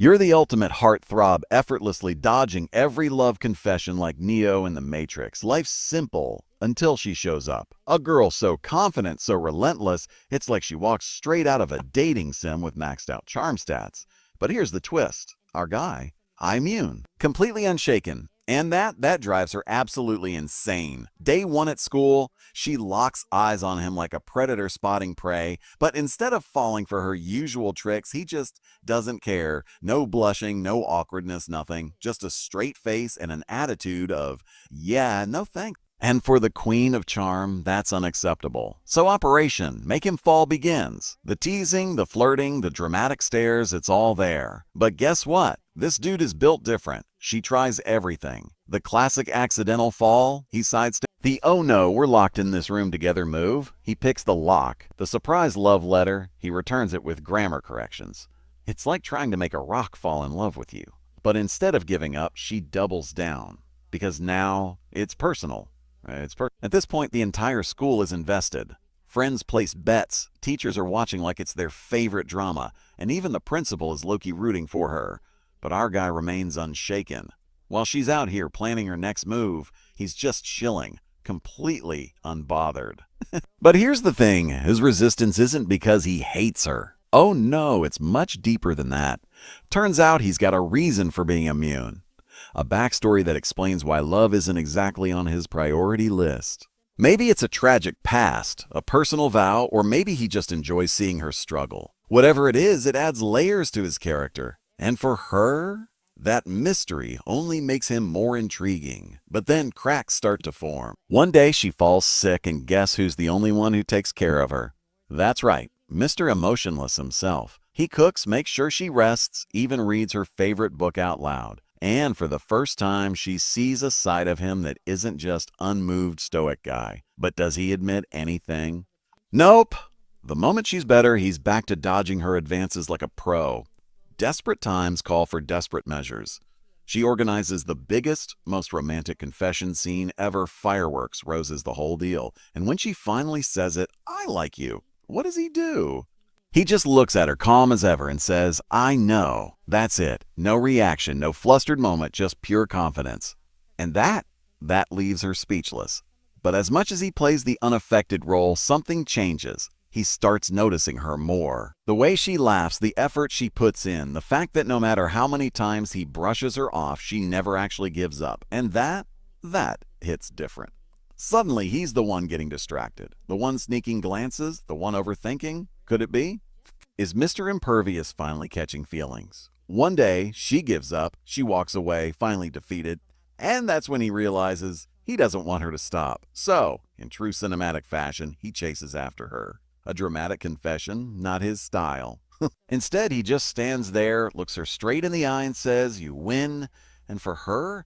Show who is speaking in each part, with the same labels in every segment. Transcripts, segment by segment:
Speaker 1: You're the ultimate heartthrob, effortlessly dodging every love confession like Neo in the Matrix. Life's simple until she shows up. A girl so confident, so relentless, it's like she walks straight out of a dating sim with maxed out charm stats. But here's the twist. Our guy, immune, completely unshaken. And that drives her absolutely insane. Day one at school, she locks eyes on him like a predator spotting prey, but instead of falling for her usual tricks, he just doesn't care. No blushing, no awkwardness, nothing. Just a straight face and an attitude of, yeah, no thanks. And for the queen of charm, that's unacceptable. So Operation Make Him Fall begins. The teasing, the flirting, the dramatic stares, it's all there. But guess what? This dude is built different. She tries everything. The classic accidental fall, he sidesteps. The oh no, we're locked in this room together move, he picks the lock. The surprise love letter, he returns it with grammar corrections. It's like trying to make a rock fall in love with you. But instead of giving up, she doubles down. Because now it's personal. At this point, the entire school is invested. Friends place bets, teachers are watching like it's their favorite drama, and even the principal is low-key rooting for her. But our guy remains unshaken. While she's out here planning her next move, he's just chilling, completely unbothered. But here's the thing, his resistance isn't because he hates her. Oh no, it's much deeper than that. Turns out he's got a reason for being immune. A backstory that explains why love isn't exactly on his priority list. Maybe it's a tragic past, a personal vow, or maybe he just enjoys seeing her struggle. Whatever it is, it adds layers to his character. And for her, that mystery only makes him more intriguing. But then cracks start to form. One day she falls sick, and guess who's the only one who takes care of her? That's right, Mr. Emotionless himself. He cooks, makes sure she rests, even reads her favorite book out loud. And for the first time, she sees a side of him that isn't just unmoved stoic guy. But does he admit anything? Nope. The moment she's better, he's back to dodging her advances like a pro. Desperate times call for desperate measures. She organizes the biggest, most romantic confession scene ever, fireworks, roses, the whole deal. And when she finally says it, I like you, what does he do? He just looks at her calm as ever and says, I know. That's it. No reaction, no flustered moment, just pure confidence. And that leaves her speechless. But as much as he plays the unaffected role, something changes. He starts noticing her more. The way she laughs, the effort she puts in, the fact that no matter how many times he brushes her off, she never actually gives up. And that hits different. Suddenly, he's the one getting distracted. The one sneaking glances, the one overthinking. Could it be? Is Mr. Impervious finally catching feelings? One day, she gives up, she walks away, finally defeated, and that's when he realizes he doesn't want her to stop. So, in true cinematic fashion, he chases after her. A dramatic confession, not his style. Instead, he just stands there, looks her straight in the eye and says, you win. And for her,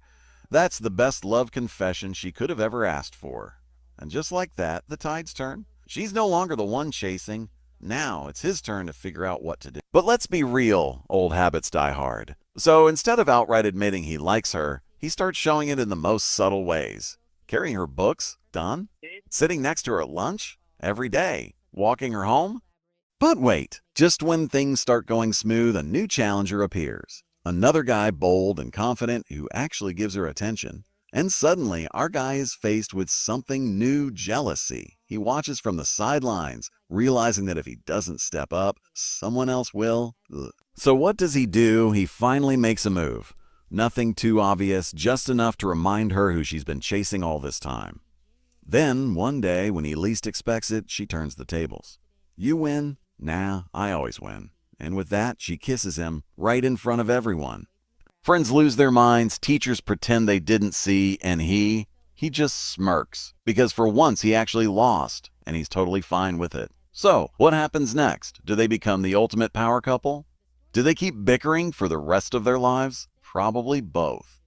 Speaker 1: that's the best love confession she could have ever asked for. And just like that, the tides turn. She's no longer the one chasing. Now it's his turn to figure out what to do. But let's be real, old habits die hard. So instead of outright admitting he likes her, he starts showing it in the most subtle ways. Carrying her books? Done. Sitting next to her at lunch? Every day. Walking her home? But wait, just when things start going smooth, a new challenger appears. Another guy bold and confident who actually gives her attention. And suddenly, our guy is faced with something new, jealousy. He watches from the sidelines, realizing that if he doesn't step up, someone else will. Ugh. So what does he do? He finally makes a move. Nothing too obvious, just enough to remind her who she's been chasing all this time. Then, one day, when he least expects it, she turns the tables. You win? Nah, I always win. And with that, she kisses him right in front of everyone. Friends lose their minds, teachers pretend they didn't see, and he just smirks. Because for once he actually lost, and he's totally fine with it. So, what happens next? Do they become the ultimate power couple? Do they keep bickering for the rest of their lives? Probably both.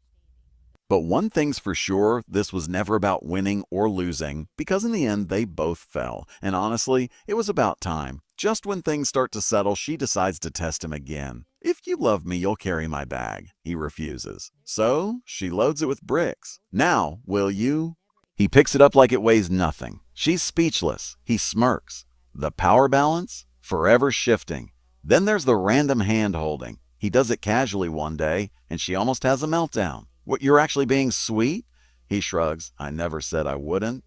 Speaker 1: But one thing's for sure, this was never about winning or losing, because in the end they both fell. And honestly, it was about time. Just when things start to settle, she decides to test him again. If you love me, you'll carry my bag. He refuses. So, she loads it with bricks. Now, will you? He picks it up like it weighs nothing. She's speechless. He smirks. The power balance? Forever shifting. Then there's the random hand-holding. He does it casually one day, and she almost has a meltdown. What, you're actually being sweet? He shrugs. I never said I wouldn't.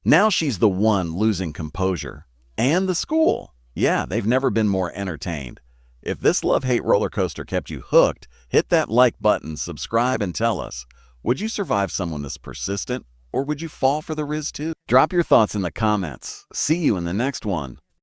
Speaker 1: Now she's the one losing composure. And the school. Yeah, they've never been more entertained. If this love-hate roller coaster kept you hooked, hit that like button, subscribe, and tell us. Would you survive someone this persistent, or would you fall for the Riz too? Drop your thoughts in the comments. See you in the next one.